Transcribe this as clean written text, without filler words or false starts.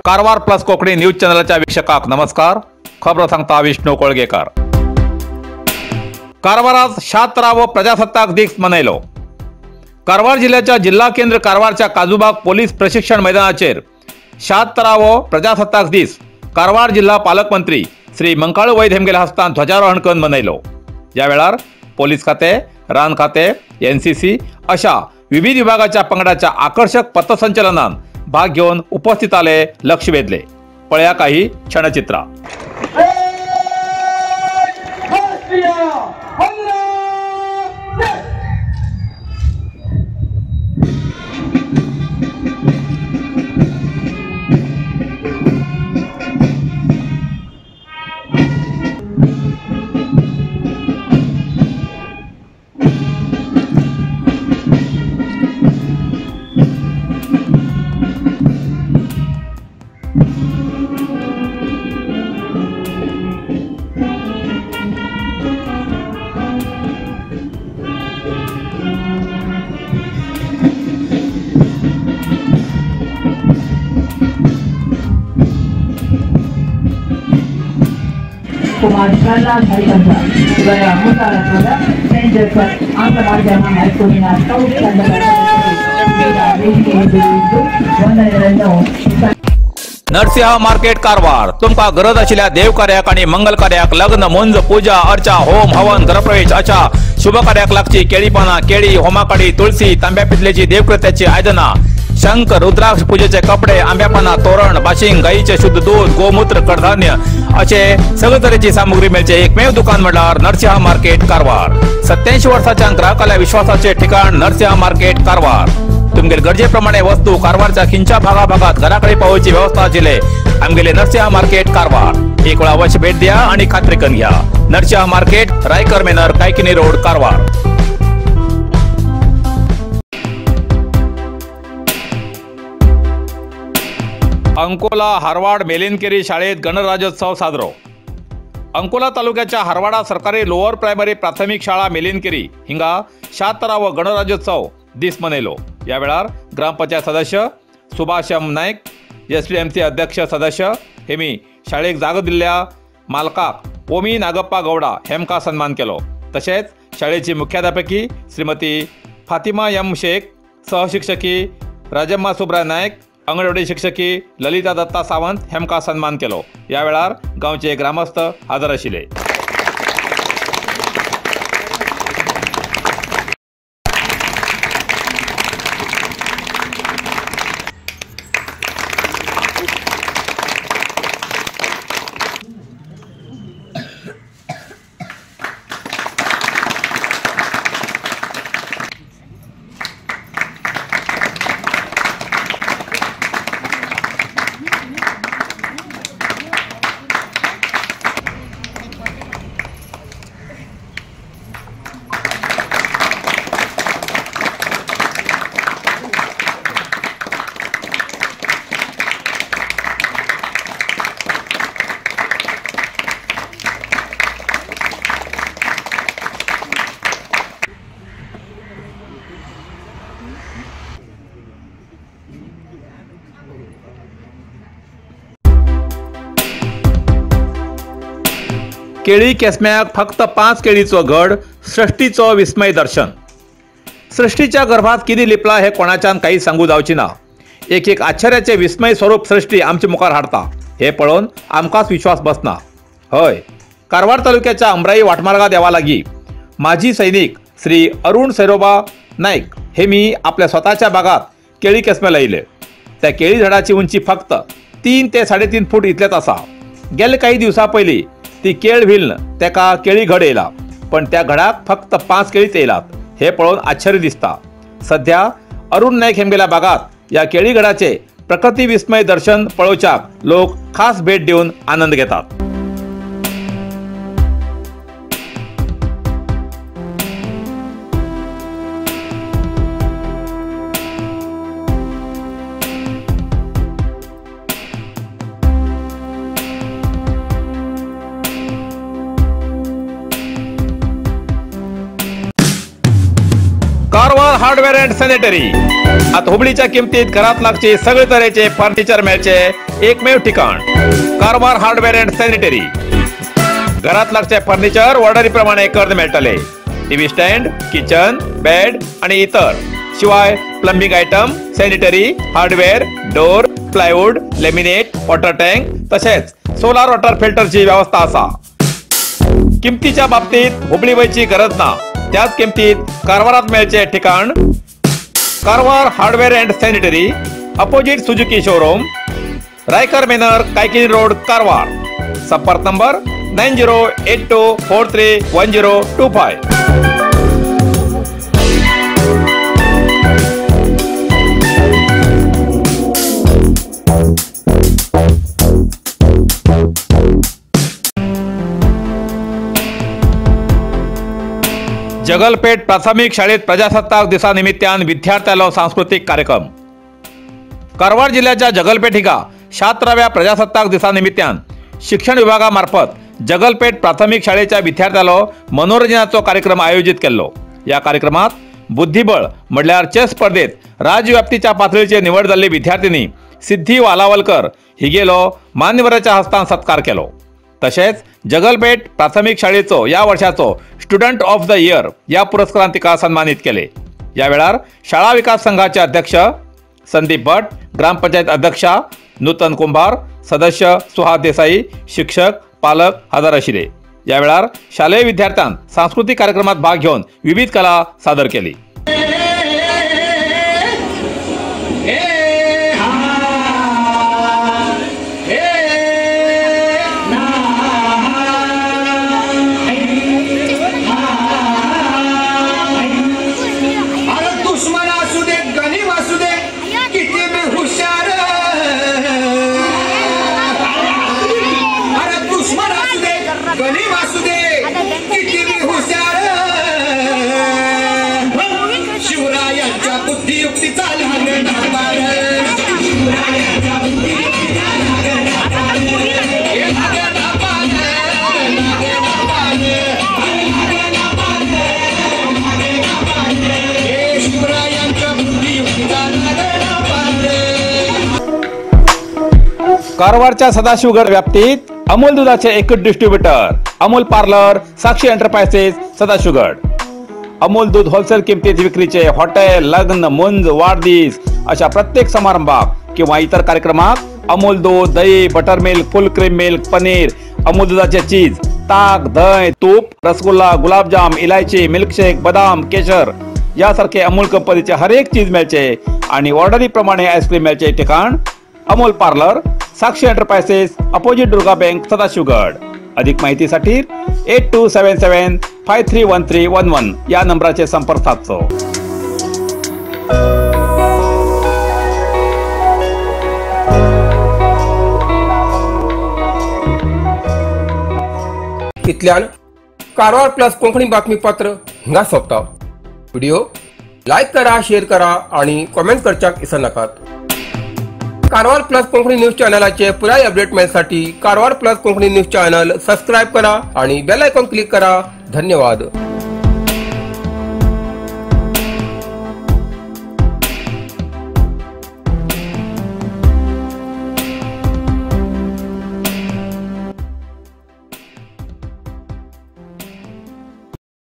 Karwar plus Konkani news चॅनलच्या वीक्षकांक नमस्कार. खबर सांगता विष्णू कोळगेकर. कारवारात 76वा प्रजासत्ताक दीस मनयलो. कारवार जिल्ह्याच्या जिल्हा केंद्र कारवारच्या काजूबाग पोलीस प्रशिक्षण मैदानाचेर 76वा प्रजासत्ताक दीस कारवार जिल्हा पालकमंत्री श्री मंकाळू वैद हेमगेल्या हस्तान ध्वजारोहण करून मनयलो. या वेळार पोलीस खाते, रान खाते, NCC अशा विविध विभागाच्या पंगडाच्या आकर्षक पथसंचलनात भाग घेऊन उपस्थिताले लक्ष वेधले. पळया काही क्षणचित्रा. कुमार शाला हरिबंधा गया मुतारतोला सेंटर पर आंकड़ा जमा है कोनिना साउथ नरसिंह मार्केट कारवार. तुमका गरज असलेल्या देव कार्याक आणि मंगल कार्याक, लग्न, मुंज, पूजा, अर्चा, होम, हवन, गृहप्रवेश अशा शुभ कार्याक लागची केळी पाना, केळी, होमाकडी, तुळशी, तांब्या पितलेची देवकृत्याची आयदना, शंख, रुद्राक्ष पूजेचे कपडे, आंब्या पाना, तोरण, बाशिंग, गाईचे शुद्ध दूध, गोमूत्र, कडधान्य असे सगळे तऱ्हेची सामुग्री मिळचे एकमेव दुकान म्हणल्यार नरसिंह मार्केट कारवार. 87 वर्षांच्या ग्राहकाला विश्वासाचे ठिकाण नरसिंह मार्केट कारवार. तुमगेर गरजेप्रमाणे वस्तू कारवारच्या खिंच्या भागाभागात घराकडे पावोवची व्यवस्था आशिल्ले आमगेले नरसिंह मार्केट कारवार. एक वेळा अवश्य भेट द्या आणि खात्री करून घ्या. Narasimha market, Raikar manor, Kaikini road, Karwar. Ankola Harwada Melinkeri शाळेत गणराज्योत्सव साजरो. अंकोला तालुक्याच्या हारवाडा सरकारी लोअर प्रायमरी प्राथमिक शाळा मेलिनकेरी हिंगा 76वा गणराज्योत्सव दीस मनयलो. या वेळार ग्रामपंचायत सदस्य सुभाष एम नायक, SDMC अध्यक्ष सदस्य हेमी शाळेक जागो दिल्ल्या मालकाक ओमी नागप्पा गौडा हेमका सन्मान केलो. तसेच शाळेची मुख्याध्यापकी श्रीमती फातिमा एम शेख, सहशिक्षकी राजम्मा सुब्राय नायक, अंगणवाडी शिक्षकी ललिता दत्ता सावंत हेमका सन्मान केलो. या वेळार गावचे ग्रामस्थ हजर आशिल्ले. केळी केसम्याक फक्त 5 केळीचो घड, सृष्टीचो विस्मय दर्शन. सृष्टीच्या गर्भात किती लिपला हे कोणाच्यान काही सांगू जावची ना. एक आश्चर्याचे विस्मय स्वरूप सृष्टी आमचे मुखार हाडता हे पळोवन आमकांच विश्वास बसना. हय, कारवार तालुक्याच्या अमराई वाटमार्गा देवा लागीं माजी सैनिक श्री अरुण सैरोबा नायक हेमी आपल्या स्वतःच्या बागात केळी केसमे लायले. त्या केळी झाडाची उंची फक्त 3 ते 3.5 फूट इतलेच आसा. गेले काही दिवसां पयलीं ती केळ व्हिल्न तेका केळी घड येयला, पण त्या घडाक फक्त 5 केळीच येयलात हे पळोवन आश्चर्य दिसता. सध्या अरुण नायक हेमगेल्या बागात या केळी घडाचे प्रकृती विस्मय दर्शन पळोवच्याक लोक खास भेट देऊन आनंद घेतात. Hardware and sanitary. आता हुबळीच्या किमतीत घरात लागचे सगळे तऱ्हेचे फर्निचर मिळचे एकमेव ठिकाण कारवार हार्डवेअर अँड सॅनिटरी. घरात लागचे फर्निचर ऑर्डरी प्रमाणे कर्ज मेळटले. टीव्ही स्टँड, किचन, बेड आणि इतर, शिवाय plumbing item, sanitary, hardware, door, plywood, laminate, water tank तसेच सोलार वॉटर फिल्टरची व्यवस्था असा. किमतीच्या बाबतीत हुबळी वयची गरज ना. त्याच किमतीत कारवारात मिळचे ठिकाण Karwar hardware and sanitary, opposite Suzuki showroom, Raikar manor, Kaikini road, Karwar. संपर्क नंबर 9082431025. जगलपेठ प्राथमिक शाळेत प्रजासत्ताक दिवसानिमित्तान विद्यार्थ्याला सांस्कृतिक कार्यक्रम. कारवार जिल्ह्याच्या जगलपेठ हिगा 76व्या प्रजासत्ताक दिवसानिमित्तान शिक्षण विभागामार्फत जगलपेठ प्राथमिक शाळेच्या विद्यार्थ्याला मनोरंजनाचो कार्यक्रम आयोजित केलो. या कार्यक्रमात बुद्धिबळ म्हणल्यार चेस स्पर्धेत राज्यव्याप्तीच्या पातळीचे निवड जाल्ले विद्यार्थिनी सिद्धी वालावलकर हिगेलो मान्यवराच्या हस्तान सत्कार केलो. तसेच जगलपेठ प्राथमिक शाळेचो या वर्षाचो स्टुडंट ऑफ द इयर या पुरस्कारान तिका सन्मानित केले. या वेळार शाळा विकास संघाचे अध्यक्ष संदीप भट, ग्रामपंचायत अध्यक्षा नूतन कुंभार, सदस्य सुहास देसाई, शिक्षक, पालक हजर आशिल्ले. या वेळार शालेय विद्यार्थ्यांन सांस्कृतिक कार्यक्रमात भाग घेऊन विविध कला सादर केली. कारवारच्या सदाशिवगड व्याप्तीत अमूल दुधाचे एकच distributor Amul parlour, Sakshi enterprises, Sadashivgad. Amul दूध होलसेल किमतीत विक्रीचे हॉटेल, लग्न, मुंज, वाढदिवस अशा प्रत्येक समारंभात किंवा इतर कार्यक्रमात अमूल दूध, दही, बटर मिल्क, फुल क्रीम मिल्क, पनीर, अमूल दुधाचे चीज, ताक, दही, तूप, रसगुल्ला, गुलाबजाम, इलायची, मिल्कशेक, बदाम, केशर यासारखे अमूल कंपनीचे हर एक चीज मिळचे आणि ऑर्डरी प्रमाणे आईस्क्रीम मिळचे ठिकाण Amul parlour, Sakshi enterprises, opposite Durga bank, Sadashivgad. अधिक माहितीसाठी 8277531311 या नंबराचे संपर्क साधचो. इतल्यान कारवार प्लस कोंकणी बातमीपत्र हिंगा सोंपता. व्हिडिओ लाईक करा, शेअर करा आणि कमेंट करच्याक विसरू नाकात. कारवार प्लस कोंकणी न्यूज चॅनलाचे पुराय अपडेट मिळण्यासाठी Karwar plus Konkani news channel subscribe करा आणि बेल आयकॉन क्लिक करा. धन्यवाद.